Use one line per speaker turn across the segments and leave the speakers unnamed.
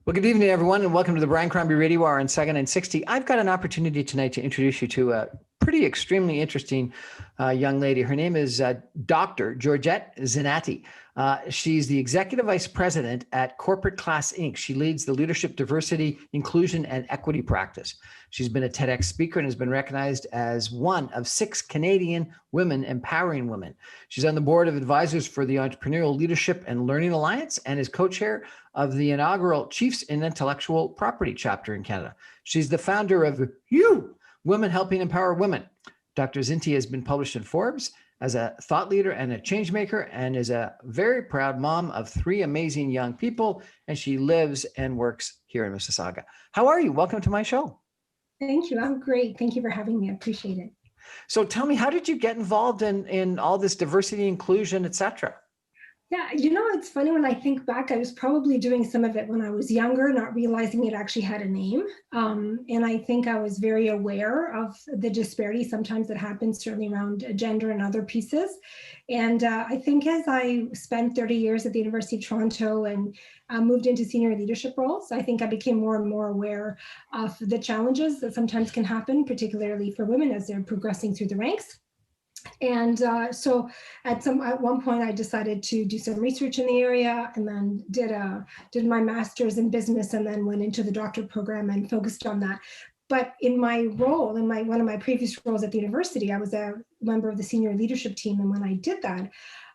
Well, good evening, everyone, and welcome to the Brian Crombie Radio Hour on Second and 60. I've got an opportunity tonight to introduce you to a pretty extremely interesting young lady. Her name is Dr. Georgette Zinaty. She's the Executive Vice President at Corporate Class Inc. She leads the Leadership, Diversity, Inclusion, and Equity practice. She's been a TEDx speaker and has been recognized as one of 6 Canadian women empowering women. She's on the board of advisors for the Entrepreneurial Leadership and Learning Alliance and is co-chair of the inaugural Chiefs in Intellectual Property chapter in Canada. She's the founder of Women Helping Empower Women. Dr. Zinaty has been published in Forbes as a thought leader and a change maker, and is a very proud mom of 3 amazing young people, and she lives and works here in Mississauga. How are you? Welcome to my show.
Thank you. I'm great. Thank you for having me. I appreciate it.
So tell me, how did you get involved in all this diversity, inclusion, et cetera?
Yeah, it's funny when I think back, I was probably doing some of it when I was younger, not realizing it actually had a name. And I think I was very aware of the disparity sometimes that happens, certainly around gender and other pieces. And I think as I spent 30 years at the University of Toronto and moved into senior leadership roles, I think I became more and more aware of the challenges that sometimes can happen, particularly for women as they're progressing through the ranks. And so at one point I decided to do some research in the area, and then did my master's in business, and then went into the doctorate program and focused on that. But in my role, one of my previous roles at the university, I was a member of the senior leadership team. And when I did that,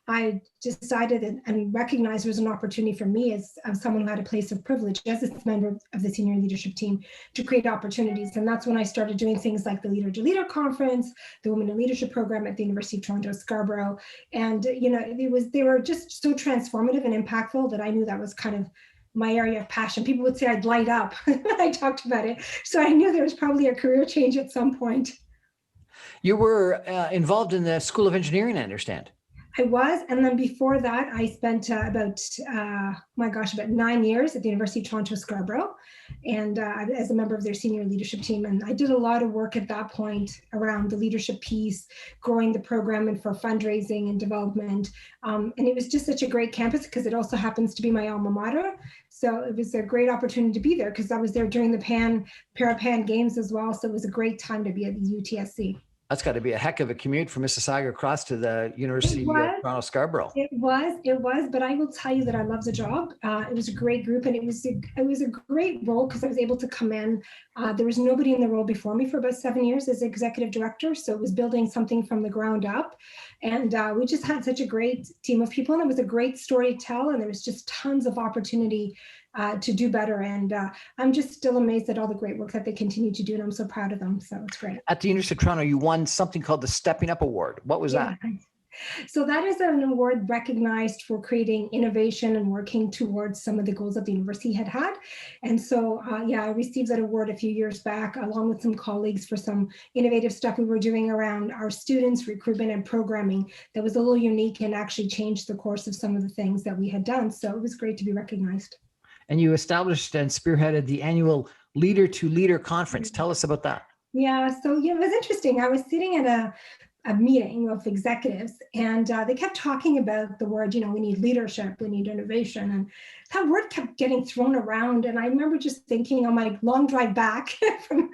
I decided and recognized there was an opportunity for me as someone who had a place of privilege as a member of the senior leadership team to create opportunities. And that's when I started doing things like the Leader to Leader conference, the Women in Leadership program at the University of Toronto, Scarborough. And, they were just so transformative and impactful that I knew that was kind of my area of passion. People would say I'd light up when I talked about it. So I knew there was probably a career change at some point.
You were involved in the School of Engineering, I understand.
I was, and then before that, I spent about 9 years at the University of Toronto, Scarborough, and as a member of their senior leadership team. And I did a lot of work at that point around the leadership piece, growing the program and for fundraising and development. And it was just such a great campus because it also happens to be my alma mater. So it was a great opportunity to be there because I was there during the Para-Pan Games as well. So it was a great time to be at the UTSC.
That's got to be a heck of a commute from Mississauga across to the University of Toronto Scarborough.
It was, but I will tell you that I love the job. It was a great group, and it was a great role because I was able to come in. There was nobody in the role before me for about 7 years as executive director, so it was building something from the ground up. And we just had such a great team of people, and it was a great story to tell, and there was just tons of opportunity to do better. And I'm just still amazed at all the great work that they continue to do, and I'm so proud of them. So it's great.
At the University of Toronto, you won something called the Stepping Up Award. What was that?
So that is an award recognized for creating innovation and working towards some of the goals that the university had. And so, I received that award a few years back, along with some colleagues, for some innovative stuff we were doing around our students, recruitment and programming that was a little unique and actually changed the course of some of the things that we had done. So it was great to be recognized.
And you established and spearheaded the annual Leader to Leader conference. Tell us about that.
Yeah, so it was interesting. I was sitting at a meeting of executives, and they kept talking about the word, we need leadership, we need innovation, and that word kept getting thrown around. And I remember just thinking on my long drive back from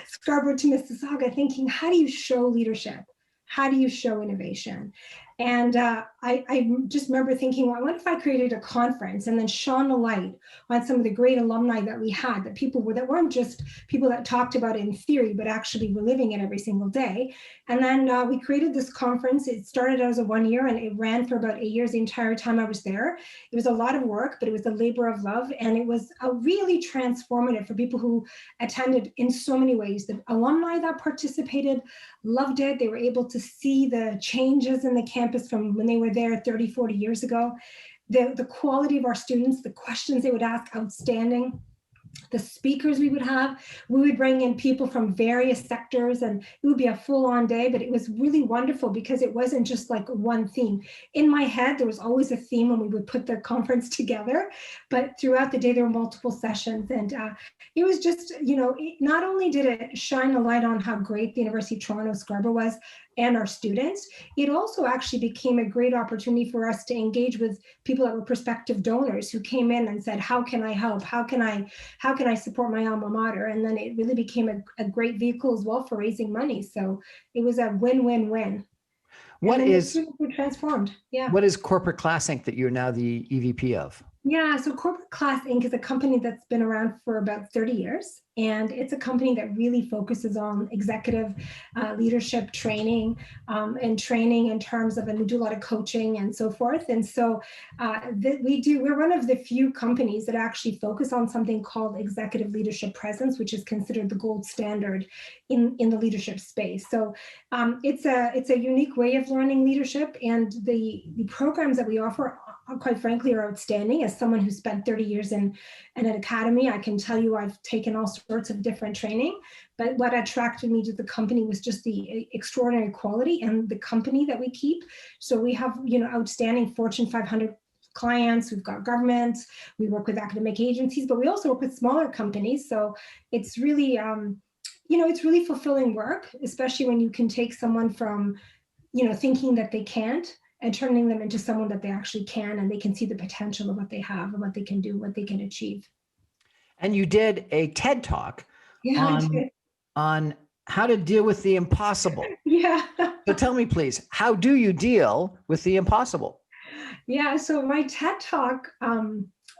Scarborough to Mississauga, thinking, how do you show leadership? How do you show innovation? And I just remember thinking, well, what if I created a conference and then shone a light on some of the great alumni that we had, that weren't just people that talked about it in theory, but actually were living it every single day. And then we created this conference. It started as a 1 year, and it ran for about 8 years, the entire time I was there. It was a lot of work, but it was a labor of love. And it was a really transformative for people who attended in so many ways. The alumni that participated loved it. They were able to see the changes in the campus from when they were there 30, 40 years ago. The quality of our students, the questions they would ask, outstanding. The speakers we would bring in people from various sectors, and it would be a full-on day, but it was really wonderful because it wasn't just like one theme. In my head, there was always a theme when we would put the conference together, but throughout the day, there were multiple sessions. And it was just, not only did it shine a light on how great the University of Toronto Scarborough was, and our students. It also actually became a great opportunity for us to engage with people that were prospective donors who came in and said, how can I help? How can I support my alma mater? And then it really became a great vehicle as well for raising money. So it was a win-win-win.
What
and then
is
we transformed. Yeah.
what is Corporate Class Inc. that you're now the EVP of?
Yeah, so Corporate Class Inc. is a company that's been around for about 30 years. And it's a company that really focuses on executive leadership training and training in terms of, and we do a lot of coaching and so forth. And so we're one of the few companies that actually focus on something called executive leadership presence, which is considered the gold standard in the leadership space. So it's a unique way of learning leadership, and the programs that we offer, quite frankly, are outstanding. As someone who spent 30 years in an academy, I can tell you I've taken all sorts of different training, but what attracted me to the company was just the extraordinary quality and the company that we keep. So we have, outstanding Fortune 500 clients, we've got governments, we work with academic agencies, but we also work with smaller companies. So it's really, it's really fulfilling work, especially when you can take someone from, thinking that they can't, and turning them into someone that they actually can, and they can see the potential of what they have and what they can do, what they can achieve.
And you did a TED Talk
Yeah,
on how to deal with the impossible.
Yeah.
So tell me, please, how do you deal with the impossible?
Yeah, so my TED Talk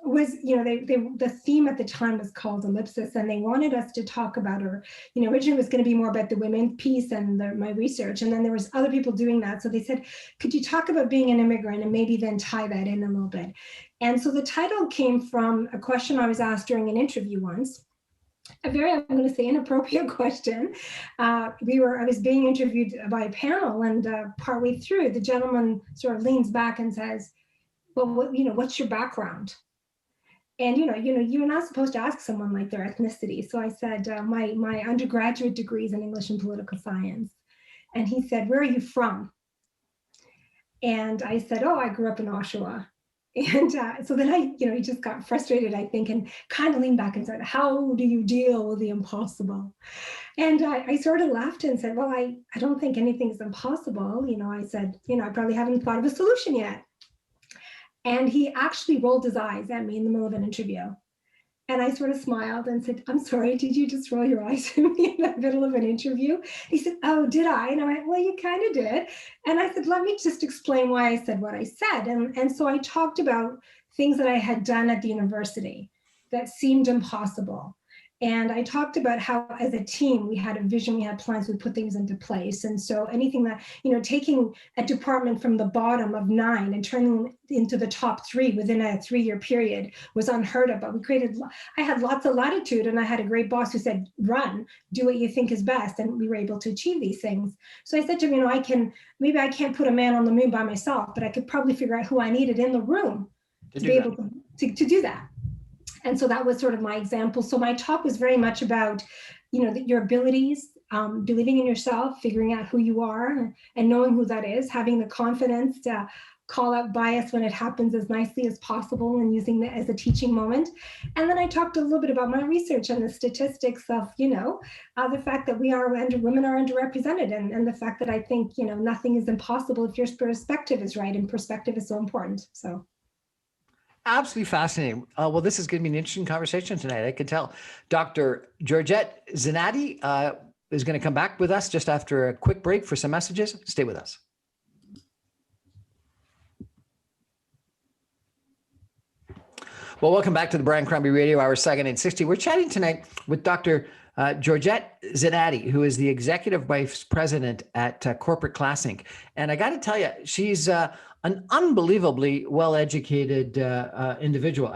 was, the theme at the time was called Ellipsis, and they wanted us to talk about, or, originally it was going to be more about the women piece and my research, and then there was other people doing that. So they said, could you talk about being an immigrant and maybe then tie that in a little bit? And so the title came from a question I was asked during an interview once. A very, I'm going to say, inappropriate question. I was being interviewed by a panel, and partway through, the gentleman sort of leans back and says, well, what's your background? And you're not supposed to ask someone like their ethnicity. So I said, my undergraduate degree is in English and political science. And he said, where are you from? And I said, oh, I grew up in Oshawa. And so then he just got frustrated, I think, and kind of leaned back and said, how do you deal with the impossible? And I sort of laughed and said, well, I don't think anything's impossible. I said, I probably haven't thought of a solution yet. And he actually rolled his eyes at me in the middle of an interview. And I sort of smiled and said, I'm sorry, did you just roll your eyes at me in the middle of an interview? He said, oh, did I? And I went, well, you kind of did. And I said, let me just explain why I said what I said. And so I talked about things that I had done at the university that seemed impossible. And I talked about how, as a team, we had a vision, we had plans, we put things into place. And so anything that, taking a department from the bottom of 9 and turning them into the top 3 within a 3-year period was unheard of. But I had lots of latitude, and I had a great boss who said, run, do what you think is best. And we were able to achieve these things. So I said to him, maybe I can't put a man on the moon by myself, but I could probably figure out who I needed in the room to be able to do that. And so that was sort of my example. So my talk was very much about, your abilities, believing in yourself, figuring out who you are and knowing who that is, having the confidence to call out bias when it happens as nicely as possible and using that as a teaching moment. And then I talked a little bit about my research and the statistics of, the fact that women are underrepresented, and the fact that I think, nothing is impossible if your perspective is right, and perspective is so important. So.
Absolutely fascinating. Well, this is going to be an interesting conversation tonight. I can tell. Dr. Georgette Zinaty is going to come back with us just after a quick break for some messages. Stay with us. Well, welcome back to the Brian Crombie Radio Hour, 2nd and 60. We're chatting tonight with Dr. Georgette Zinaty, who is the Executive Vice President at Corporate Class Inc. And I got to tell you, she's an unbelievably well-educated individual.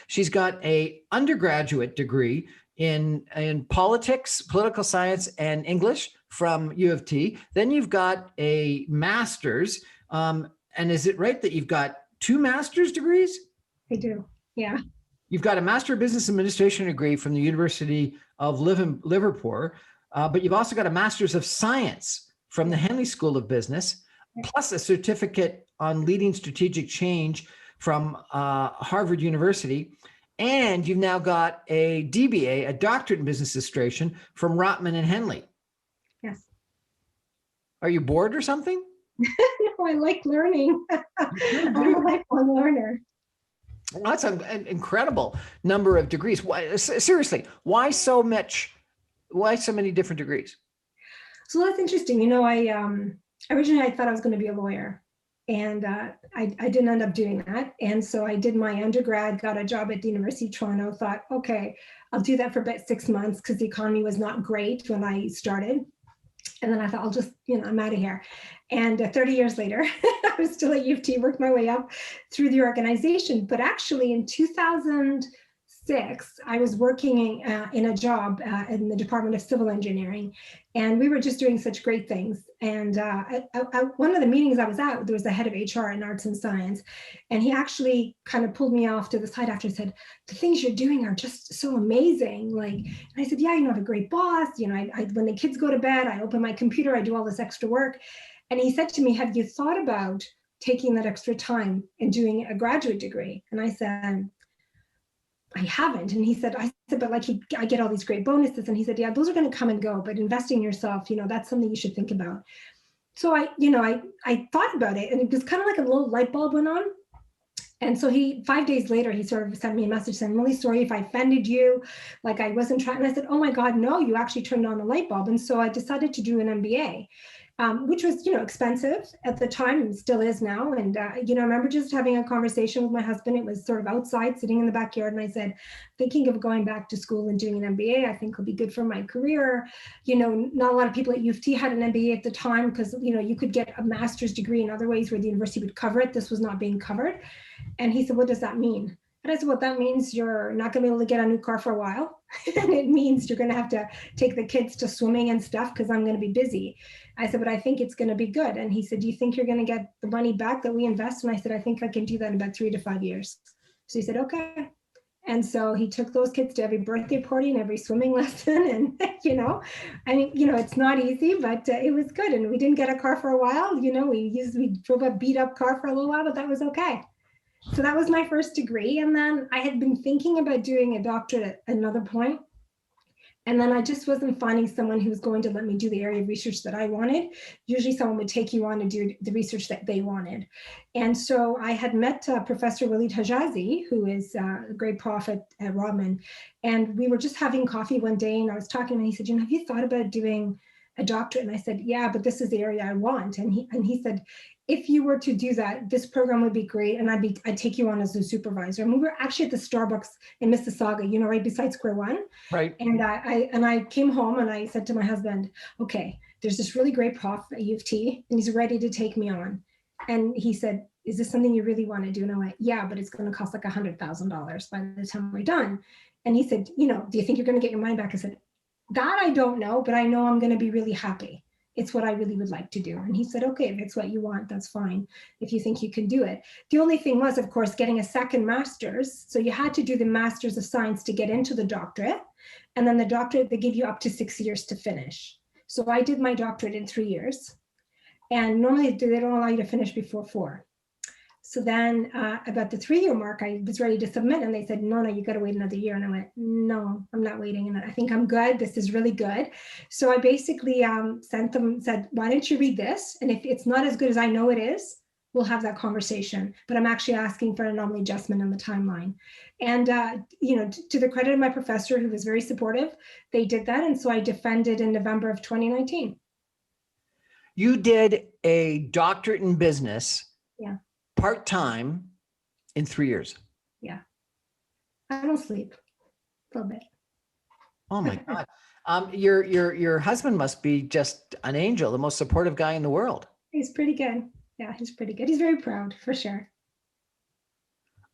She's got a undergraduate degree in politics, political science, and English from U of T. Then you've got a master's. And is it right that you've got 2 master's degrees?
I do. Yeah.
You've got a Master of Business Administration degree from the University of Liverpool, but you've also got a Master's of Science from the Henley School of Business, plus a certificate on leading strategic change from Harvard University. And you've now got a DBA, a Doctorate in Business Administration from Rotman and Henley.
Yes.
Are you bored or something?
No, I like learning. I'm a lifelong learner.
Well, that's an incredible number of degrees. Why, seriously, why so much? Why so many different degrees?
So that's interesting. I originally I thought I was going to be a lawyer, and I didn't end up doing that. And so I did my undergrad, got a job at the University of Toronto. Thought, okay, I'll do that for about 6 months because the economy was not great when I started. And then I thought, I'll just, I'm out of here. And 30 years later, I was still at U of T, worked my way up through the organization. But actually in 2006, I was working in a job in the Department of Civil Engineering. And we were just doing such great things. And one of the meetings I was at, there was the head of HR in Arts and Science. And he actually kind of pulled me off to the side after and said, the things you're doing are just so amazing. Like, and I said, yeah, I have a great boss. When the kids go to bed, I open my computer, I do all this extra work. And he said to me, have you thought about taking that extra time and doing a graduate degree? And I said, I haven't. And I said, but like I get all these great bonuses. And he said, yeah, those are going to come and go, but investing in yourself, that's something you should think about. So I thought about it, and it was kind of like a little light bulb went on. And so 5 days later, he sort of sent me a message saying, I'm really sorry if I offended you. Like I wasn't trying. And I said, oh my God, no, you actually turned on a light bulb. And so I decided to do an MBA. Which was, expensive at the time and still is now. And, I remember just having a conversation with my husband. It was sort of outside sitting in the backyard. And I said, thinking of going back to school and doing an MBA, I think will be good for my career. Not a lot of people at U of T had an MBA at the time because, you could get a master's degree in other ways where the university would cover it. This was not being covered. And he said, what does that mean? And I said, well, that means you're not going to be able to get a new car for a while. And it means you're going to have to take the kids to swimming and stuff because I'm going to be busy. I said, but I think it's going to be good. And he said, do you think you're going to get the money back that we invest? And I said, I think I can do that in about 3 to 5 years. So he said, okay. And so he took those kids to every birthday party and every swimming lesson. And, it's not easy, but it was good. And we didn't get a car for a while. We drove a beat up car for a little while, but that was okay. So that was my first degree. And then I had been thinking about doing a doctorate at another point. And then I just wasn't finding someone who was going to let me do the area of research that I wanted. Usually someone would take you on to do the research that they wanted. And so I had met Professor Walid Hijazi, who is a great prof at Rodman. And we were just having coffee one day and I was talking and he said, have you thought about doing a doctorate? And I said, yeah, but this is the area I want. And he said, if you were to do that, this program would be great. And I'd take you on as a supervisor. And we were actually at the Starbucks in Mississauga, right beside Square One.
Right.
And I came home and I said to my husband, okay, there's this really great prof at U of T and he's ready to take me on. And he said, is this something you really want to do? And I went, yeah, but it's going to cost like $100,000 by the time we're done. And he said, do you think you're going to get your money back? I said, that I don't know, but I know I'm going to be really happy. It's what I really would like to do. And he said, okay, if it's what you want, that's fine. If you think you can do it. The only thing was, of course, getting a second master's. So you had to do the master's of science to get into the doctorate. And then the doctorate, they give you up to 6 years to finish. So I did my doctorate in 3 years. And normally they don't allow you to finish before 4. So then about the 3-year mark, I was ready to submit and they said, no, you got to wait another year. And I went, no, I'm not waiting. And I think I'm good. This is really good. So I basically said, why don't you read this? And if it's not as good as I know it is, we'll have that conversation. But I'm actually asking for an anomaly adjustment on the timeline. And, to the credit of my professor, who was very supportive, they did that. And so I defended in November of 2019.
You did a doctorate in business.
Yeah.
Part-time in 3 years.
Yeah. I don't sleep a little bit.
Oh my God. Your husband must be just an angel, the most supportive guy in the world.
He's pretty good. Yeah, he's pretty good. He's very proud for sure.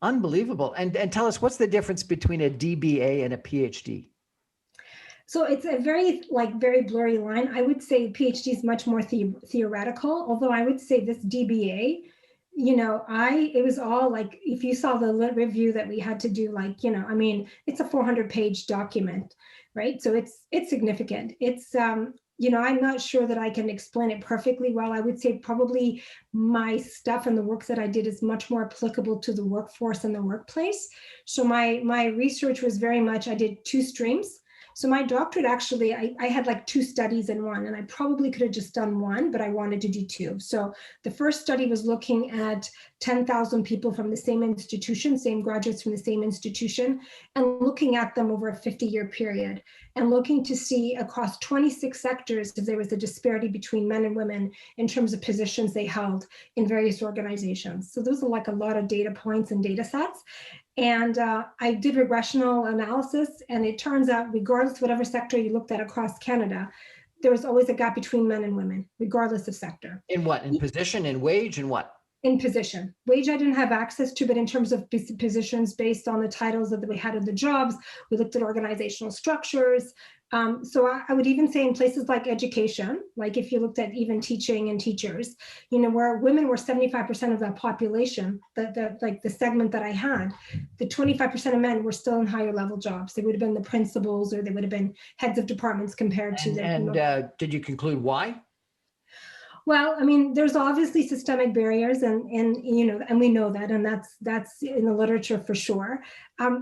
Unbelievable. And tell us, what's the difference between a DBA and a PhD?
So it's a very blurry line. I would say PhD is much more theoretical, although I would say this DBA, it was all like, if you saw the review that we had to do, it's a 400-page document, right? So it's significant. It's, I'm not sure that I can explain it perfectly well. I would say probably my stuff and the work that I did is much more applicable to the workforce and the workplace. So my research was very much, I did 2 streams. So my doctorate, actually, I had like two studies in one, and I probably could have just done one, but I wanted to do two. So the first study was looking at 10,000 people from the same institution, same graduates from the same institution, and looking at them over a 50-year period, and looking to see across 26 sectors if there was a disparity between men and women in terms of positions they held in various organizations. So those are like a lot of data points and data sets. And I did regressional analysis, and it turns out, regardless of whatever sector you looked at across Canada, there was always a gap between men and women, regardless of sector.
In what? In position, in wage, in what?
In position. Wage I didn't have access to, but in terms of positions based on the titles that we had of the jobs, we looked at organizational structures. So I would even say in places like education, like if you looked at even teaching and teachers, where women were 75% of that population, the segment that I had, the 25% of men were still in higher level jobs. They would have been the principals, or they would have been heads of departments compared to the.
Did you conclude why?
Well, I mean, there's obviously systemic barriers, and we know that, and that's in the literature for sure.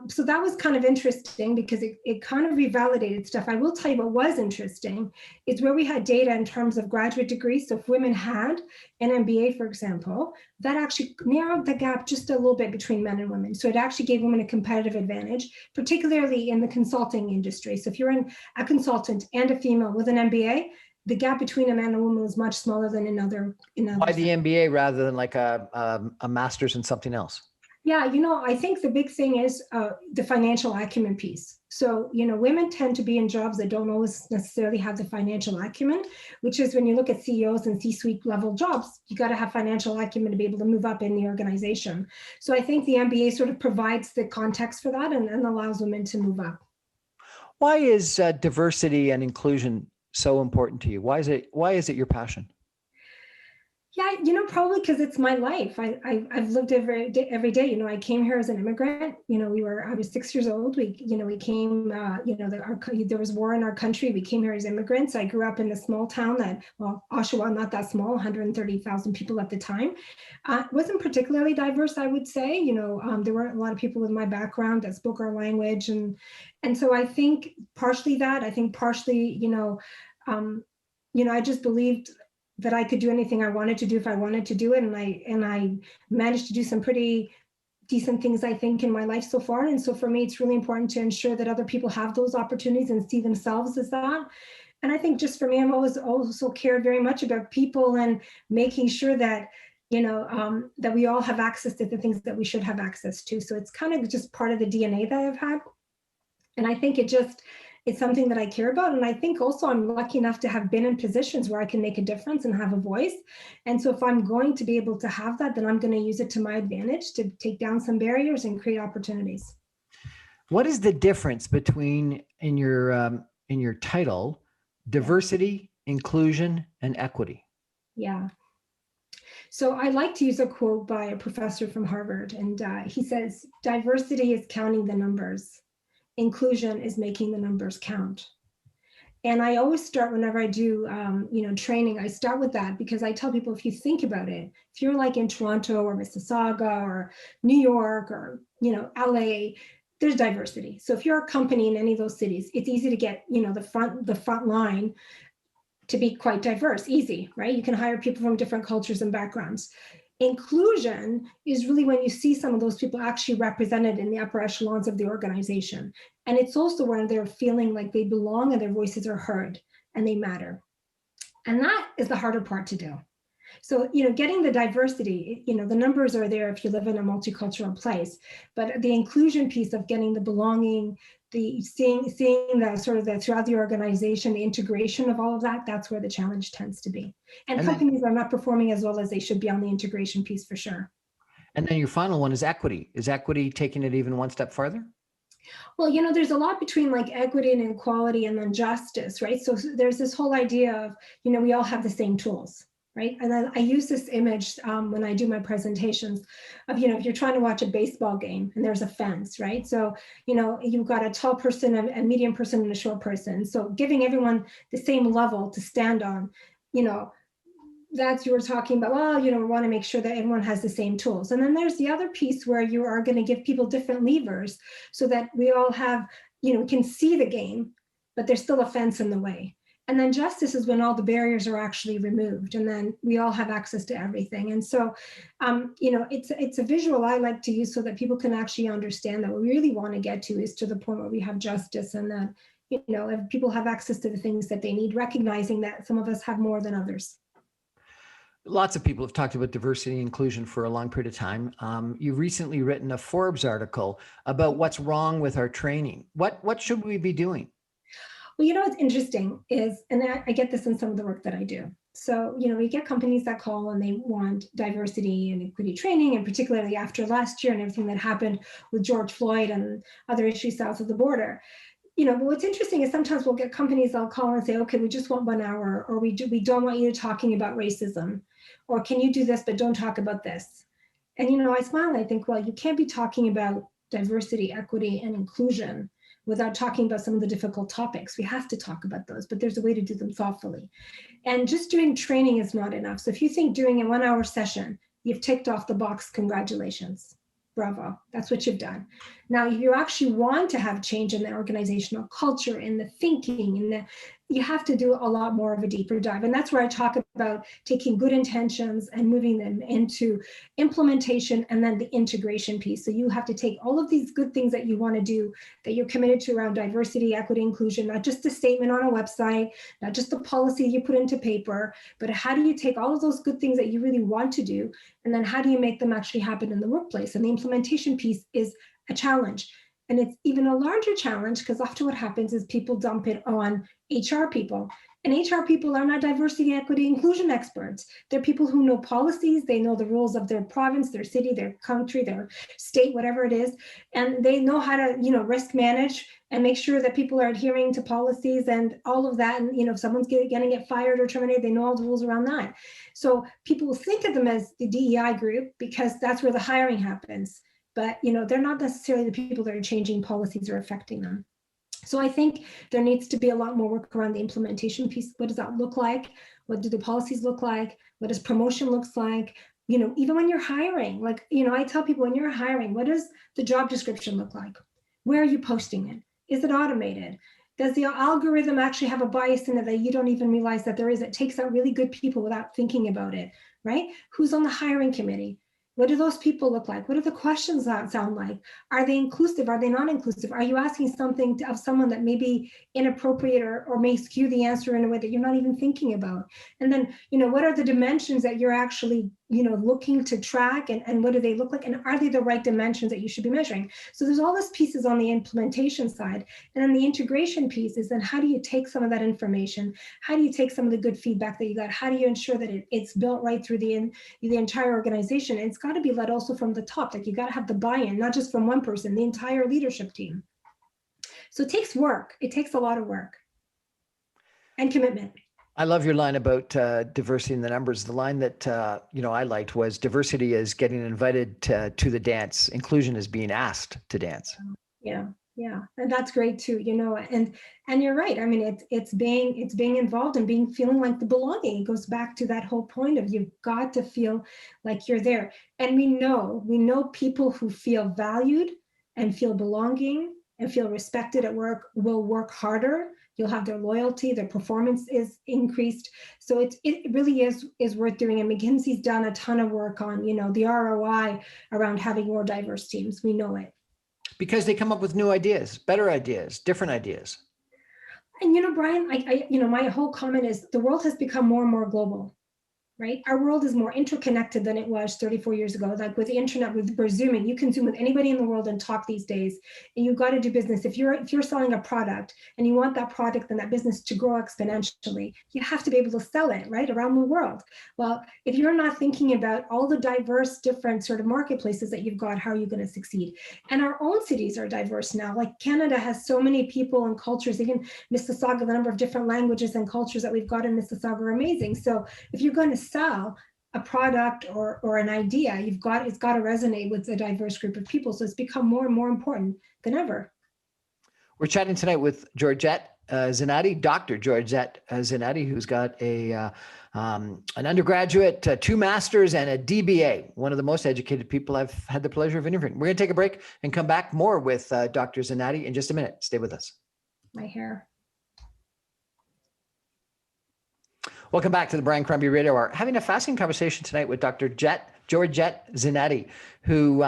So that was kind of interesting because it kind of revalidated stuff. I will tell you what was interesting is where we had data in terms of graduate degrees. So if women had an MBA, for example, that actually narrowed the gap just a little bit between men and women. So it actually gave women a competitive advantage, particularly in the consulting industry. So if you're a consultant and a female with an MBA, the gap between a man and a woman was much smaller than in other.
Why the MBA rather than like a master's in something else?
Yeah, I think the big thing is the financial acumen piece. So, women tend to be in jobs that don't always necessarily have the financial acumen, which is when you look at CEOs and C-suite level jobs, you got to have financial acumen to be able to move up in the organization. So I think the MBA sort of provides the context for that and allows women to move up.
Why is diversity and inclusion so important to you? Why is it your passion?
Yeah, probably because it's my life. I've lived every day. I came here as an immigrant. I was 6 years old. We came. There was war in our country. We came here as immigrants. I grew up in a small town Oshawa, not that small, 130,000 people at the time. Wasn't particularly diverse, I would say. There weren't a lot of people with my background that spoke our language, and so I think partially that. I think partially, I just believed that I could do anything I wanted to do if I wanted to do it. And I managed to do some pretty decent things, I think, in my life so far. And so for me, it's really important to ensure that other people have those opportunities and see themselves as that. And I think just for me, I've always also cared very much about people and making sure that, that we all have access to the things that we should have access to. So it's kind of just part of the DNA that I've had. And I think it's something that I care about. And I think also I'm lucky enough to have been in positions where I can make a difference and have a voice. And so if I'm going to be able to have that, then I'm going to use it to my advantage to take down some barriers and create opportunities.
What is the difference between in your title, diversity, inclusion, and equity?
Yeah. So I like to use a quote by a professor from Harvard, and he says, diversity is counting the numbers. Inclusion is making the numbers count. And I always start whenever I do, training, I start with that because I tell people, if you think about it, if you're like in Toronto or Mississauga or New York or, LA, there's diversity. So if you're a company in any of those cities, it's easy to get, the front line to be quite diverse, easy, right? You can hire people from different cultures and backgrounds. Inclusion is really when you see some of those people actually represented in the upper echelons of the organization. And it's also when they're feeling like they belong and their voices are heard and they matter. And that is the harder part to do. So, getting the diversity, the numbers are there if you live in a multicultural place, but the inclusion piece of getting the belonging, the seeing the sort of the throughout the organization, the integration of all of that, that's where the challenge tends to be. And companies are not performing as well as they should be on the integration piece for sure.
And then your final one is equity. Is equity taking it even one step farther?
Well, there's a lot between like equity and equality and then justice, right? So there's this whole idea of, we all have the same tools. Right. And then I use this image when I do my presentations of, if you're trying to watch a baseball game and there's a fence, right? So, you've got a tall person, a medium person, and a short person. So giving everyone the same level to stand on, that's you were talking about, well, we want to make sure that everyone has the same tools. And then there's the other piece where you are going to give people different levers so that we all have, we can see the game but there's still a fence in the way. And then justice is when all the barriers are actually removed, and then we all have access to everything. And so, it's a visual I like to use so that people can actually understand that what we really want to get to is to the point where we have justice, and that, if people have access to the things that they need, recognizing that some of us have more than others.
Lots of people have talked about diversity and inclusion for a long period of time. You've recently written a Forbes article about what's wrong with our training. What should we be doing?
Well, what's interesting is, and I get this in some of the work that I do. So, we get companies that call and they want diversity and equity training, and particularly after last year and everything that happened with George Floyd and other issues south of the border. But what's interesting is sometimes we'll get companies that'll call and say, okay, we just want 1 hour, or we don't want you talking about racism, or can you do this, but don't talk about this. And, I smile and I think, well, you can't be talking about diversity, equity, and inclusion without talking about some of the difficult topics. We have to talk about those, but there's a way to do them thoughtfully. And just doing training is not enough. So if you think doing a 1 hour session, you've ticked off the box, congratulations. Bravo, that's what you've done. Now, if you actually want to have change in the organizational culture, in the thinking, you have to do a lot more of a deeper dive. And that's where I talk about taking good intentions and moving them into implementation, and then the integration piece. So you have to take all of these good things that you want to do, that you're committed to around diversity, equity, inclusion, not just a statement on a website, not just the policy you put into paper, but how do you take all of those good things that you really want to do, and then how do you make them actually happen in the workplace? And the implementation piece is a challenge. And it's even a larger challenge because often what happens is people dump it on HR people. And HR people are not diversity, equity, inclusion experts. They're people who know policies, they know the rules of their province, their city, their country, their state, whatever it is. And they know how to, risk manage and make sure that people are adhering to policies and all of that. And, if someone's going to get fired or terminated, they know all the rules around that. So people will think of them as the DEI group because that's where the hiring happens. But, they're not necessarily the people that are changing policies or affecting them. So I think there needs to be a lot more work around the implementation piece. What does that look like? What do the policies look like? What does promotion looks like? Even when you're hiring, I tell people when you're hiring, what does the job description look like? Where are you posting it? Is it automated? Does the algorithm actually have a bias in it that you don't even realize that there is? It takes out really good people without thinking about it, right? Who's on the hiring committee? What do those people look like? What do the questions sound like? Are they inclusive? Are they not inclusive? Are you asking something of someone that may be inappropriate or may skew the answer in a way that you're not even thinking about? And then, what are the dimensions that you're actually, looking to track, and what do they look like? And are they the right dimensions that you should be measuring? So there's all these pieces on the implementation side. And then the integration piece is then how do you take some of that information? How do you take some of the good feedback that you got? How do you ensure that it's built right through the entire organization? And it's got to be led also from the top. Like you got to have the buy-in, not just from one person, the entire leadership team. So it takes work. It takes a lot of work and commitment.
I love your line about diversity in the numbers. The line that I liked was diversity is getting invited to the dance. Inclusion is being asked to dance.
Yeah, and that's great too. And you're right. I mean, it's being involved and feeling like the belonging. It goes back to that whole point of you've got to feel like you're there. And we know people who feel valued and feel belonging and feel respected at work will work harder. You'll have their loyalty, their performance is increased. So it really is worth doing. And McKinsey's done a ton of work on, the ROI around having more diverse teams. We know it.
Because they come up with new ideas, better ideas, different ideas.
And Brian, my whole comment is the world has become more and more global. Right? Our world is more interconnected than it was 34 years ago. Like with the internet, we're Zooming. You can Zoom with anybody in the world and talk these days. And you've got to do business. If you're selling a product and you want that product and that business to grow exponentially, you have to be able to sell it, right, around the world. Well, if you're not thinking about all the diverse, different sort of marketplaces that you've got, how are you going to succeed? And our own cities are diverse now. Like Canada has so many people and cultures. Even Mississauga, the number of different languages and cultures that we've got in Mississauga are amazing. So if you're going to sell a product or an idea, it's got to resonate with a diverse group of people. So it's become more and more important than ever.
We're chatting tonight with Georgette Zinaty, Dr. Georgette Zinaty, who's got an undergraduate, 2 masters, and a DBA, one of the most educated people I've had the pleasure of interviewing. We're going to take a break and come back more with Dr. Zinaty in just a minute. Stay with us.
My hair.
Welcome back to the Brian Crombie Radio Hour. Having a fascinating conversation tonight with Dr. Georgette Zinaty, who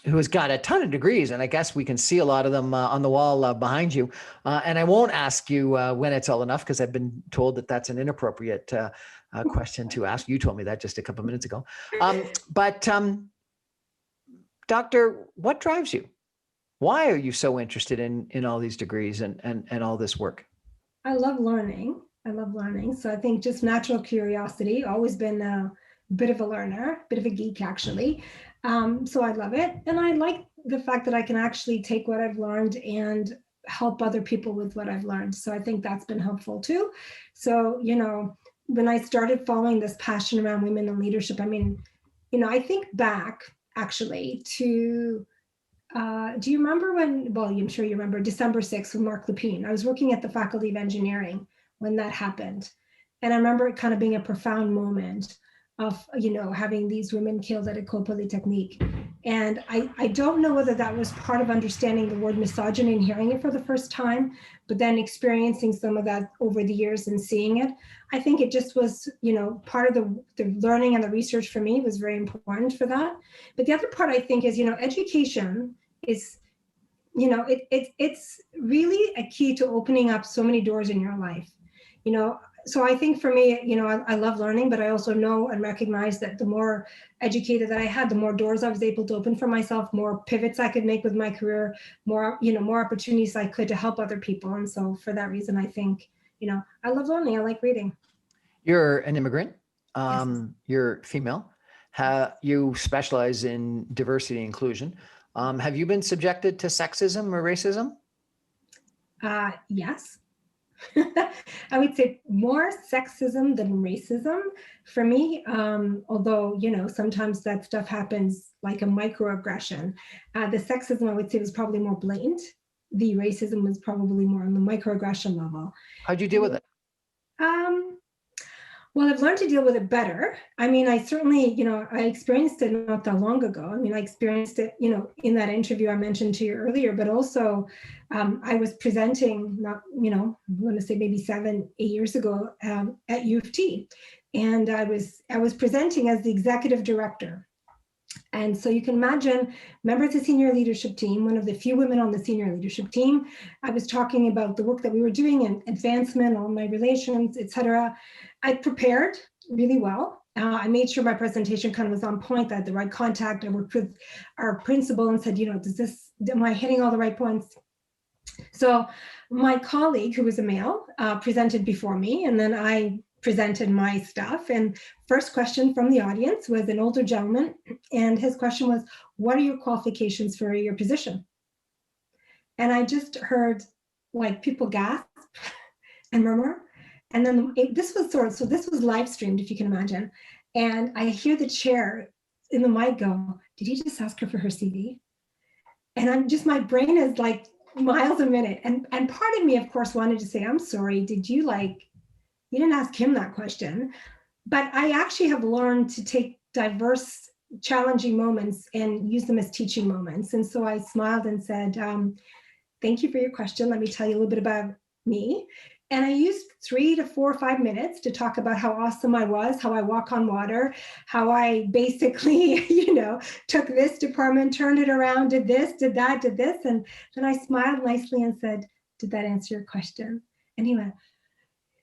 has got a ton of degrees, and I guess we can see a lot of them on the wall behind you. And I won't ask you when it's all enough, because I've been told that that's an inappropriate question to ask. You told me that just a couple of minutes ago. But Doctor, what drives you? Why are you so interested in all these degrees and all this work?
I love learning. So I think just natural curiosity, always been a bit of a learner, bit of a geek actually. So I love it. And I like the fact that I can actually take what I've learned and help other people with what I've learned. So I think that's been helpful too. So, when I started following this passion around women in leadership, I think back actually to, do you remember when, well, I'm sure you remember December 6th with Mark Lupine. I was working at the Faculty of Engineering when that happened. And I remember it kind of being a profound moment of, having these women killed at École Polytechnique. And I don't know whether that was part of understanding the word misogyny and hearing it for the first time, but then experiencing some of that over the years and seeing it. I think it just was, part of the learning and the research for me was very important for that. But the other part I think is, education is, it's really a key to opening up so many doors in your life. So I think for me, I love learning, but I also know and recognize that the more educated that I had, the more doors I was able to open for myself, more pivots I could make with my career, more opportunities I could to help other people. And so for that reason, I think, I love learning. I like reading.
You're an immigrant.
Yes.
You're female. You specialize in diversity and inclusion. Have you been subjected to sexism or racism?
Yes. I would say more sexism than racism for me. Although, sometimes that stuff happens like a microaggression. The sexism, I would say, was probably more blatant. The racism was probably more on the microaggression level.
How'd you deal with it?
Well, I've learned to deal with it better. I certainly, I experienced it not that long ago. I experienced it, in that interview I mentioned to you earlier, but also I was presenting, not, I'm going to say maybe 7-8 years ago at U of T. And I was presenting as the executive director. And so you can imagine members of the senior leadership team, one of the few women on the senior leadership team. I was talking about the work that we were doing and advancement, all my relations, et cetera. I prepared really well. I made sure my presentation kind of was on point. I had the right contact. I worked with our principal and said, am I hitting all the right points? So my colleague, who was a male, presented before me, and then I presented my stuff. And first question from the audience was an older gentleman. And his question was, what are your qualifications for your position? And I just heard like people gasp and murmur. And then this was live streamed, if you can imagine. And I hear the chair in the mic go, did you just ask her for her CV? And my brain is like miles a minute. And part of me, of course, wanted to say, I'm sorry, you didn't ask him that question. But I actually have learned to take diverse, challenging moments and use them as teaching moments. And so I smiled and said, thank you for your question. Let me tell you a little bit about me. And I used 3 to 4 or 5 minutes to talk about how awesome I was, how I walk on water, how I basically, took this department, turned it around, did this, did that, did this. And then I smiled nicely and said, did that answer your question? And he went,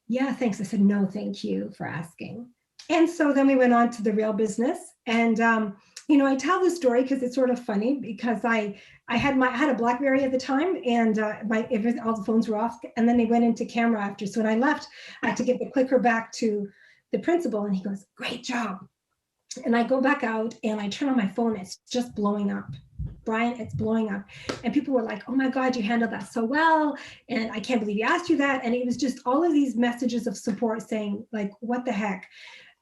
yeah, thanks. I said, no, thank you for asking. And so then we went on to the real business. And, I tell this story because it's sort of funny because I had a BlackBerry at the time and all the phones were off, and then they went into camera after. So when I left, I had to give the clicker back to the principal and he goes, great job. And I go back out and I turn on my phone. It's just blowing up. Brian, it's blowing up. And people were like, oh my God, you handled that so well. And I can't believe he asked you that. And it was just all of these messages of support saying like, what the heck?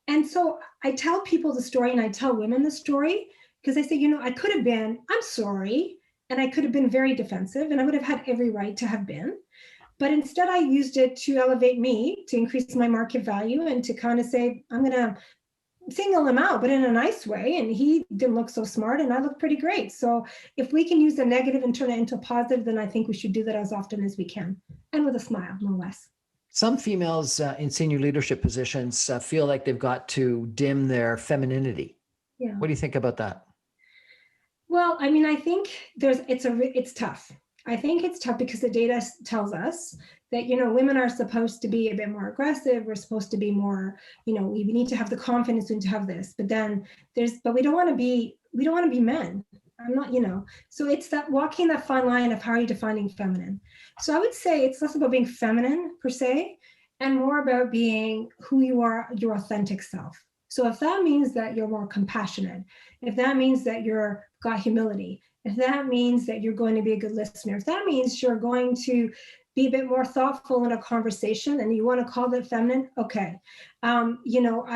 And so I tell people the story and I tell women the story because I say, I could have been, I'm sorry. And I could have been very defensive and I would have had every right to have been. But instead I used it to elevate me, to increase my market value and to kind of say, I'm going to single him out, but in a nice way. And he didn't look so smart and I look pretty great. So if we can use the negative and turn it into a positive, then I think we should do that as often as we can. And with a smile, no less.
Some females in senior leadership positions feel like they've got to dim their femininity.
Yeah.
What do you think about that?
Well, I mean, I think it's tough. I think it's tough because the data tells us that, women are supposed to be a bit more aggressive. We're supposed to be more, we need to have the confidence, we need to have this, but then but we don't want to be men. I'm not, so it's that walking that fine line of how are you defining feminine. So I would say it's less about being feminine per se, and more about being who you are, your authentic self. So if that means that you're more compassionate, if that means that you're got humility, if that means that you're going to be a good listener, if that means you're going to be a bit more thoughtful in a conversation and you want to call that feminine, okay. I'm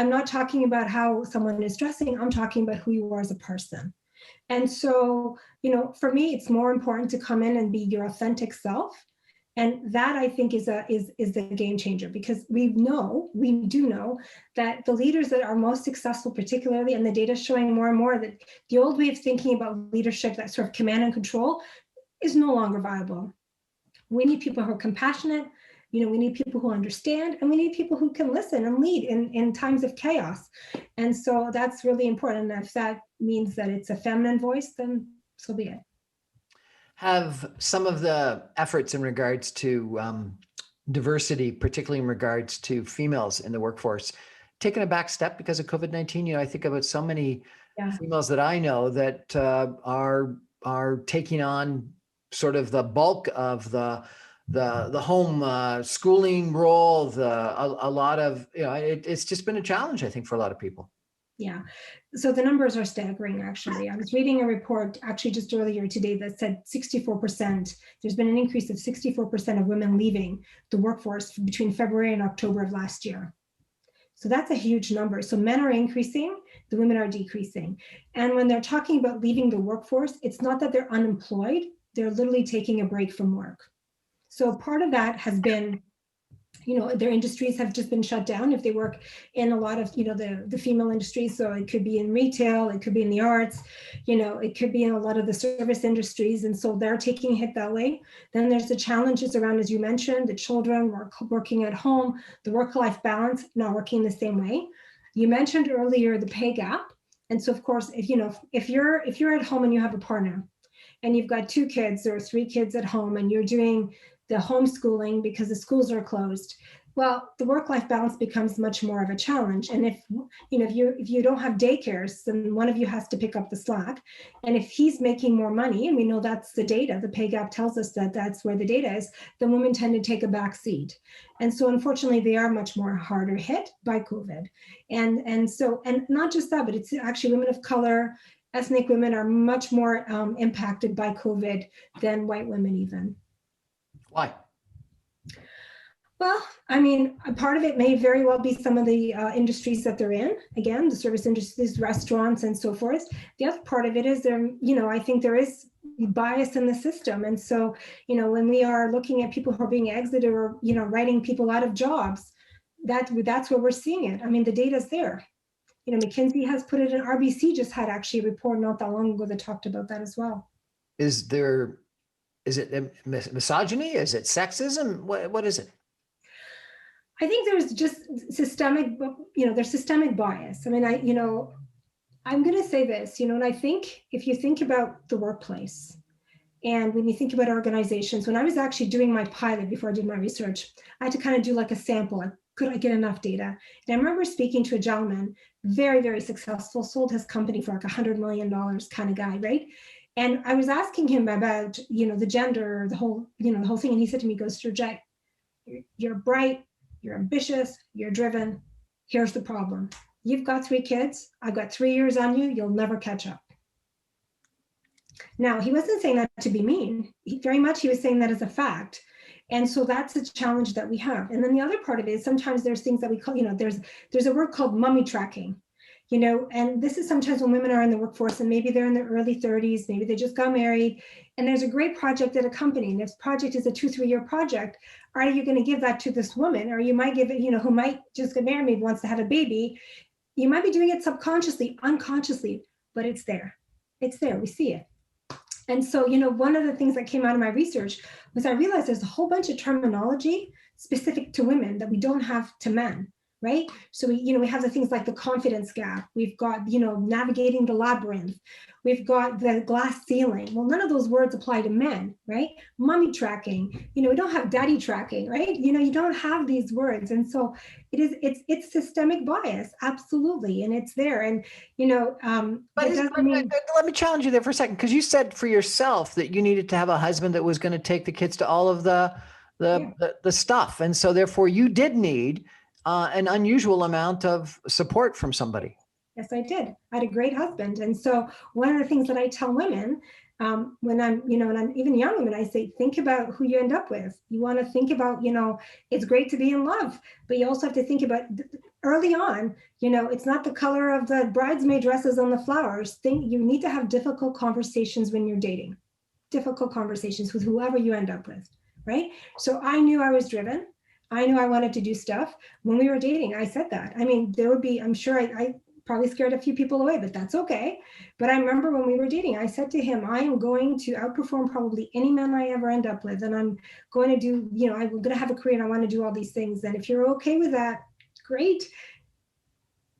not talking about how someone is dressing, I'm talking about who you are as a person. And so, for me, it's more important to come in and be your authentic self. And that, I think, is the game changer, because we do know that the leaders that are most successful, particularly, and the data is showing more and more that the old way of thinking about leadership, that sort of command and control, is no longer viable. We need people who are compassionate, we need people who understand, and we need people who can listen and lead in times of chaos. And so that's really important. And if that means that it's a feminine voice, then so be it.
Have some of the efforts in regards to diversity, particularly in regards to females in the workforce, taken a back step because of COVID-19? I think about so many females that I know that are taking on sort of the bulk of the home schooling role. A lot of it's just been a challenge, I think, for a lot of people.
Yeah. So the numbers are staggering, actually. I was reading a report actually just earlier today that said 64%, there's been an increase of 64% of women leaving the workforce between February and October of last year. So that's a huge number. So men are increasing, the women are decreasing. And when they're talking about leaving the workforce, it's not that they're unemployed, they're literally taking a break from work. So part of that has been, their industries have just been shut down if they work in a lot of, the female industries. So it could be in retail, it could be in the arts, it could be in a lot of the service industries. And so they're taking a hit that way. Then there's the challenges around, as you mentioned, the children working at home, the work-life balance, not working the same way. You mentioned earlier the pay gap. And so of course, if you're at home and you have a partner and you've got 2 kids or 3 kids at home and you're doing the homeschooling because the schools are closed, well, the work-life balance becomes much more of a challenge. And if you don't have daycares, then one of you has to pick up the slack. And if he's making more money, and we know that's the data, the pay gap tells us that that's where the data is, then women tend to take a back seat. And so unfortunately, they are much more harder hit by COVID. And not just that, but it's actually women of color, ethnic women are much more impacted by COVID than white women even.
Why?
Well, I mean, a part of it may very well be some of the industries that they're in. Again, the service industries, restaurants, and so forth. The other part of it is I think there is bias in the system. And so, when we are looking at people who are being exited or, writing people out of jobs, that's where we're seeing it. I mean, the data's there. McKinsey has put it in. RBC just had actually a report not that long ago that talked about that as well.
Is it misogyny? Is it sexism? What is it?
I think there's just systemic, there's systemic bias. I mean, I'm going to say this, and I think if you think about the workplace and when you think about organizations, when I was actually doing my pilot before I did my research, I had to kind of do like a sample. Could I get enough data? And I remember speaking to a gentleman, very, very successful, sold his company for like $100 million kind of guy, right? And I was asking him about, the gender, the whole thing. And he said to me, he goes, Georgette, you're bright, you're ambitious, you're driven. Here's the problem. You've got 3 kids. I've got 3 years on you. You'll never catch up. Now, he wasn't saying that to be mean. He was saying that as a fact. And so that's a challenge that we have. And then the other part of it is sometimes there's things that we call, there's a word called mummy tracking. And this is sometimes when women are in the workforce and maybe they're in their early 30s, maybe they just got married, and there's a great project at a company. And this project is a 2-3 year project. Are you going to give that to this woman? Or you might give it, who might just get married, maybe wants to have a baby. You might be doing it subconsciously, unconsciously, but it's there. It's there. We see it. And so, one of the things that came out of my research was I realized there's a whole bunch of terminology specific to women that we don't have to men, right? So we have the things like the confidence gap. We've got, navigating the labyrinth. We've got the glass ceiling. Well, none of those words apply to men, right? Mommy tracking, we don't have daddy tracking, right? You don't have these words. And so it's systemic bias, absolutely. And it's there. And,
But let me challenge you there for a second, because you said for yourself that you needed to have a husband that was going to take the kids to all of the stuff, and so therefore you did need an unusual amount of support from somebody.
Yes, I did. I had a great husband, and so one of the things that I tell women when I'm, and I'm even young women, I say, think about who you end up with. You want to think about, it's great to be in love, but you also have to think about early on, it's not the color of the bridesmaid dresses on the flowers. You need to have difficult conversations when you're dating, difficult conversations with whoever you end up with, right? So I knew I was driven. I knew I wanted to do stuff. When we were dating, I said that. I mean, there would be, I'm sure I probably scared a few people away, but that's okay. But I remember when we were dating, I said to him, I am going to outperform probably any man I ever end up with. And I'm going to do, I'm going to have a career and I want to do all these things. And if you're okay with that, great.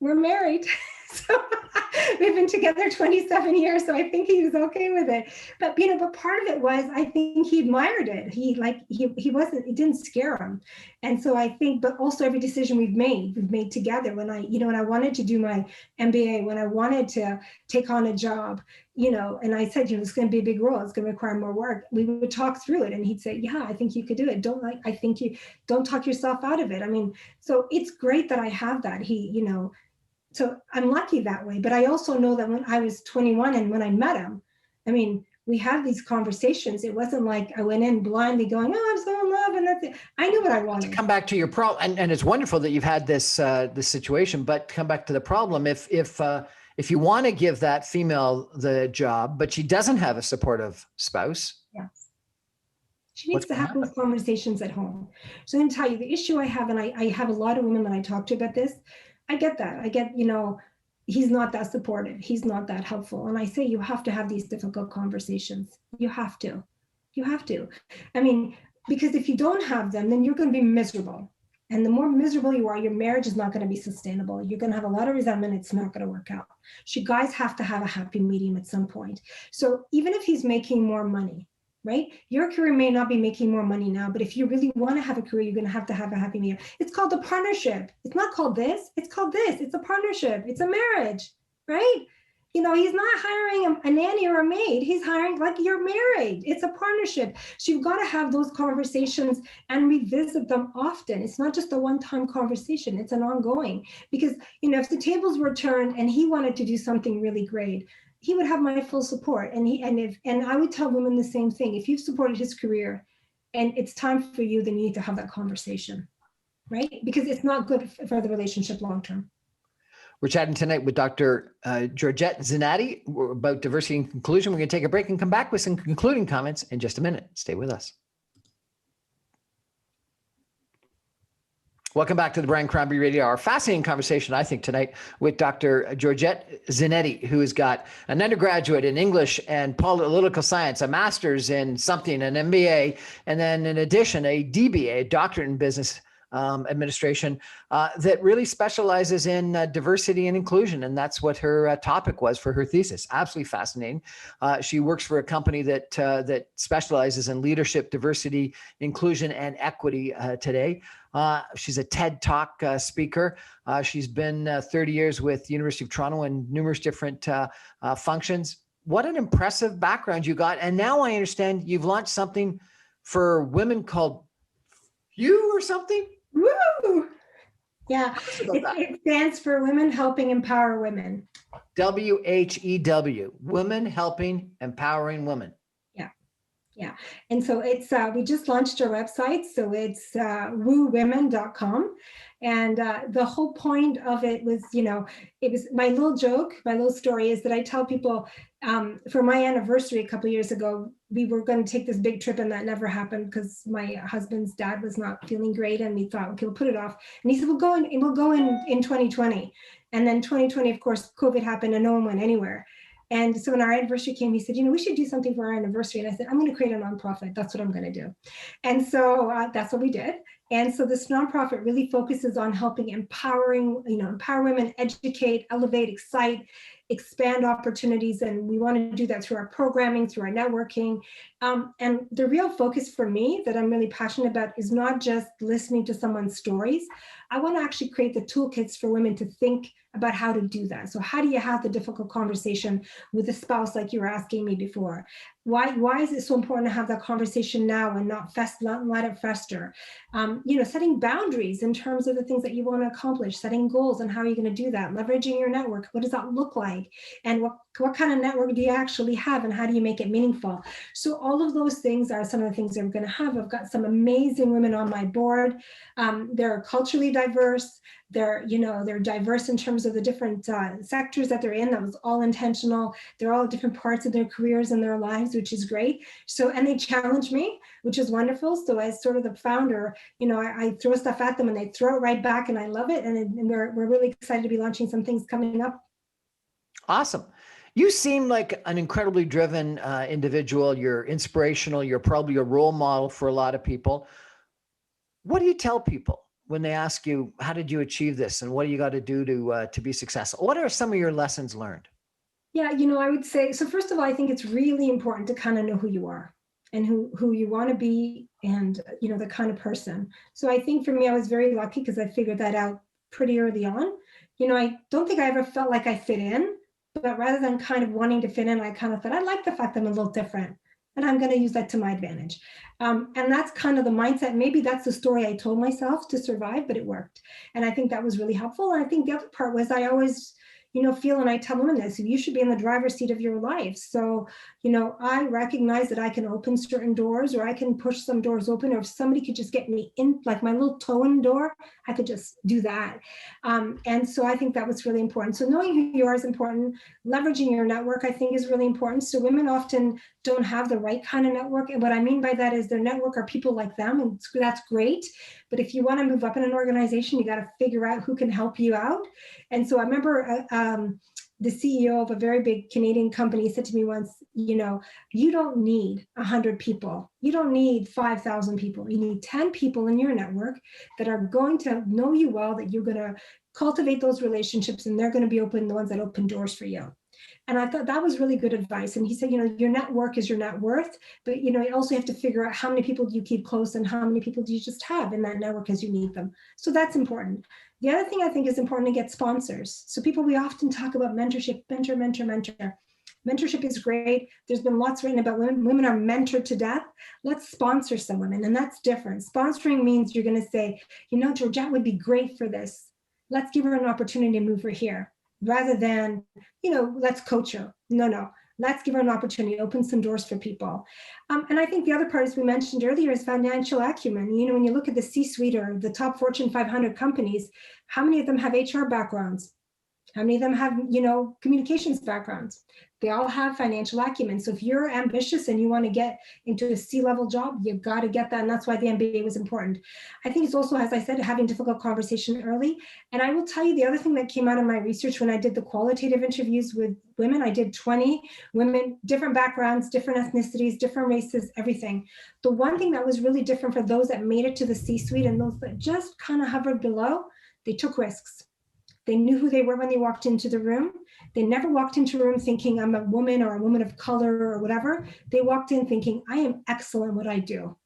We're married. So we've been together 27 years. So I think he was okay with it. But, but part of it was, I think he admired it. He wasn't, it didn't scare him. And so I think, but also every decision we've made together. When when I wanted to do my MBA, when I wanted to take on a job, and I said, it's going to be a big role. It's going to require more work. We would talk through it. And he'd say, yeah, I think you could do it. I think you don't talk yourself out of it. I mean, so it's great that I have that. So I'm lucky that way. But I also know that when I was 21 and when I met him, I mean, we had these conversations. It wasn't like I went in blindly going, oh, I'm so in love. And that's it. I knew what I wanted.
To come back to your problem, and it's wonderful that you've had this situation, but come back to the problem. If you want to give that female the job, but she doesn't have a supportive spouse.
Yes. She needs to have those conversations at home. So I'm going to tell you the issue I have, and I have a lot of women that I talk to about this. I get that. I get, he's not that supportive. He's not that helpful. And I say, you have to have these difficult conversations. You have to. I mean, because if you don't have them, then you're going to be miserable. And the more miserable you are, your marriage is not going to be sustainable. You're going to have a lot of resentment. It's not going to work out. So you guys have to have a happy medium at some point. So even if he's making more money, right? Your career may not be making more money now, but if you really want to have a career, you're going to have a happy medium. It's called a partnership. It's not called this. It's called this. It's a partnership. It's a marriage, right? He's not hiring a nanny or a maid. He's hiring, like, you're married. It's a partnership. So you've got to have those conversations and revisit them often. It's not just a one-time conversation. It's an ongoing, because, if the tables were turned and he wanted to do something really great, he would have my full support. And I would tell women the same thing. If you've supported his career and it's time for you, then you need to have that conversation, right? Because it's not good for the relationship long-term.
We're chatting tonight with Dr. Georgette Zinaty about diversity and inclusion. We're going to take a break and come back with some concluding comments in just a minute. Stay with us. Welcome back to the Brian Crombie Radio Hour. Fascinating conversation, I think, tonight with Dr. Georgette Zinaty, who has got an undergraduate in English and political science, a master's in something, an MBA, and then in addition, a DBA, a doctorate in business administration, that really specializes in diversity and inclusion. And that's what her topic was for her thesis. Absolutely fascinating. She works for a company that specializes in leadership, diversity, inclusion, and equity today. She's a TED Talk speaker. She's been 30 years with the University of Toronto in numerous different functions. What an impressive background you got. And now I understand you've launched something for women called FEW or something?
Woo! Yeah, it stands for Women Helping Empower Women.
WHEW, Women Helping Empowering Women.
Yeah. And so it's, we just launched our website. So it's woowomen.com. And the whole point of it was, it was my little joke, my little story is that I tell people for my anniversary a couple of years ago, we were going to take this big trip and that never happened because my husband's dad was not feeling great. And we thought, okay, we'll put it off. And he said, we'll go in 2020. And then 2020, of course, COVID happened and no one went anywhere. And so when our anniversary came, he said, we should do something for our anniversary. And I said, I'm going to create a nonprofit. That's what I'm going to do. And so that's what we did. And so this nonprofit really focuses on helping empower women, educate, elevate, excite, expand opportunities. And we want to do that through our programming, through our networking. And the real focus for me that I'm really passionate about is not just listening to someone's stories. I want to actually create the toolkits for women to think about how to do that. So how do you have the difficult conversation with a spouse like you were asking me before? Why is it so important to have that conversation now and not let it fester? Setting boundaries in terms of the things that you want to accomplish, setting goals and how are you going to do that, leveraging your network. What does that look like? And what kind of network do you actually have and how do you make it meaningful? So all of those things are some of the things that we're going to have. I've got some amazing women on my board. They're culturally diverse. They're diverse in terms of the different sectors that they're in. That was all intentional. They're all at different parts of their careers and their lives, which is great. So, and they challenge me, which is wonderful. So as sort of the founder, I throw stuff at them and they throw it right back and I love it. And we're really excited to be launching some things coming up.
Awesome. You seem like an incredibly driven individual. You're inspirational. You're probably a role model for a lot of people. What do you tell people when they ask you, how did you achieve this? And what do you got to do to be successful? What are some of your lessons learned?
Yeah, I would say, so first of all, I think it's really important to kind of know who you are and who you want to be and, the kind of person. So I think for me, I was very lucky because I figured that out pretty early on. I don't think I ever felt like I fit in, but rather than kind of wanting to fit in, I kind of thought, I like the fact that I'm a little different and I'm going to use that to my advantage. And that's kind of the mindset. Maybe that's the story I told myself to survive, but it worked. And I think that was really helpful. And I think the other part was I always, feel, and I tell women this, you should be in the driver's seat of your life. So, I recognize that I can open certain doors or I can push some doors open, or if somebody could just get me in, like my little toe in the door, I could just do that. And so I think that was really important. So knowing who you are is important. Leveraging your network, I think, is really important. So women often don't have the right kind of network. And what I mean by that is their network are people like them, and that's great. But if you want to move up in an organization, you got to figure out who can help you out. And so I remember the CEO of a very big Canadian company said to me once, you don't need 100 people. You don't need 5,000 people. You need 10 people in your network that are going to know you well, that you're going to cultivate those relationships, and they're going to be the ones that open doors for you. And I thought that was really good advice. And he said, your network is your net worth, but, you also have to figure out how many people do you keep close and how many people do you just have in that network as you need them. So that's important. The other thing I think is important to get sponsors. So we often talk about mentorship, mentor. Mentorship is great. There's been lots written about women. Women are mentored to death. Let's sponsor some women, and that's different. Sponsoring means you're going to say, Georgette would be great for this. Let's give her an opportunity to move her here. Rather than, let's coach her. No, let's give her an opportunity, open some doors for people. And I think the other part, as we mentioned earlier, is financial acumen. When you look at the C-suite or the top Fortune 500 companies, how many of them have HR backgrounds? How many of them have, communications backgrounds? They all have financial acumen. So if you're ambitious and you want to get into a C-level job, you've got to get that. And that's why the MBA was important. I think it's also, as I said, having difficult conversation early. And I will tell you the other thing that came out of my research when I did the qualitative interviews with women, I did 20 women, different backgrounds, different ethnicities, different races, everything. The one thing that was really different for those that made it to the C-suite and those that just kind of hovered below, they took risks. They knew who they were when they walked into the room. They never walked into a room thinking I'm a woman or a woman of color or whatever. They walked in thinking I am excellent at what I do.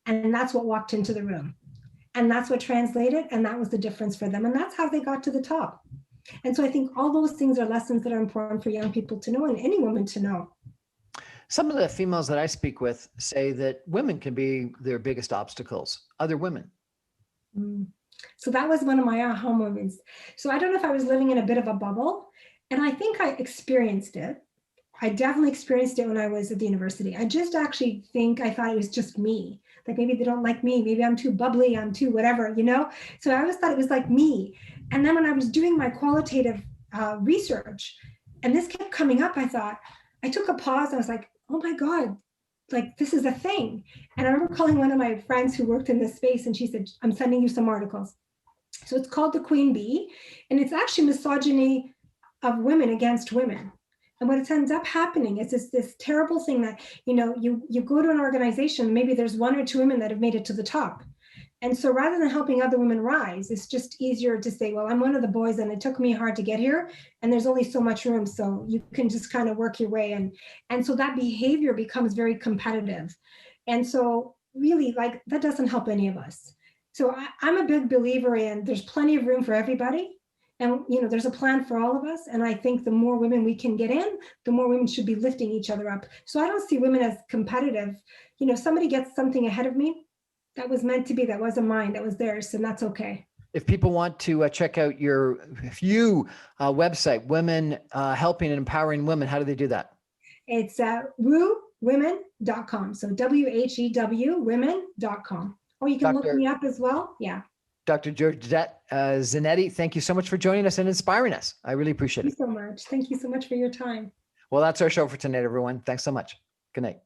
And that's what walked into the room. And that's what translated. And that was the difference for them. And that's how they got to the top. And so I think all those things are lessons that are important for young people to know and any woman to know.
Some of the females that I speak with say that women can be their biggest obstacles, other women.
So that was one of my aha moments. So I don't know if I was living in a bit of a bubble, and I think I experienced it. I definitely experienced it when I was at the university. I just actually think I thought it was just me. Like maybe they don't like me. Maybe I'm too bubbly. I'm too whatever, So I always thought it was like me. And then when I was doing my qualitative research, and this kept coming up, I took a pause. I was like, oh my God, like this is a thing. And I remember calling one of my friends who worked in this space, and she said, I'm sending you some articles. So it's called The Queen Bee, and it's actually misogyny of women against women. And what ends up happening is this terrible thing that, you go to an organization, maybe there's one or two women that have made it to the top. And so rather than helping other women rise, it's just easier to say, well, I'm one of the boys and it took me hard to get here. And there's only so much room. So you can just kind of work your way. And so that behavior becomes very competitive. And so really, like, that doesn't help any of us. So I'm a big believer in there's plenty of room for everybody. And, there's a plan for all of us. And I think the more women we can get in, the more women should be lifting each other up. So I don't see women as competitive. Somebody gets something ahead of me, that was meant to be, that wasn't mine, that was theirs, and that's okay.
If people want to check out your website, Women Helping and Empowering Women, how do they do that?
It's woowomen.com. So WHEW women.com. Or you can look me up as well. Yeah.
Dr. Georgette Zinaty, thank you so much for joining us and inspiring us. I really appreciate it.
Thank you so much. Thank you so much for your time.
Well, that's our show for tonight, everyone. Thanks so much. Good night.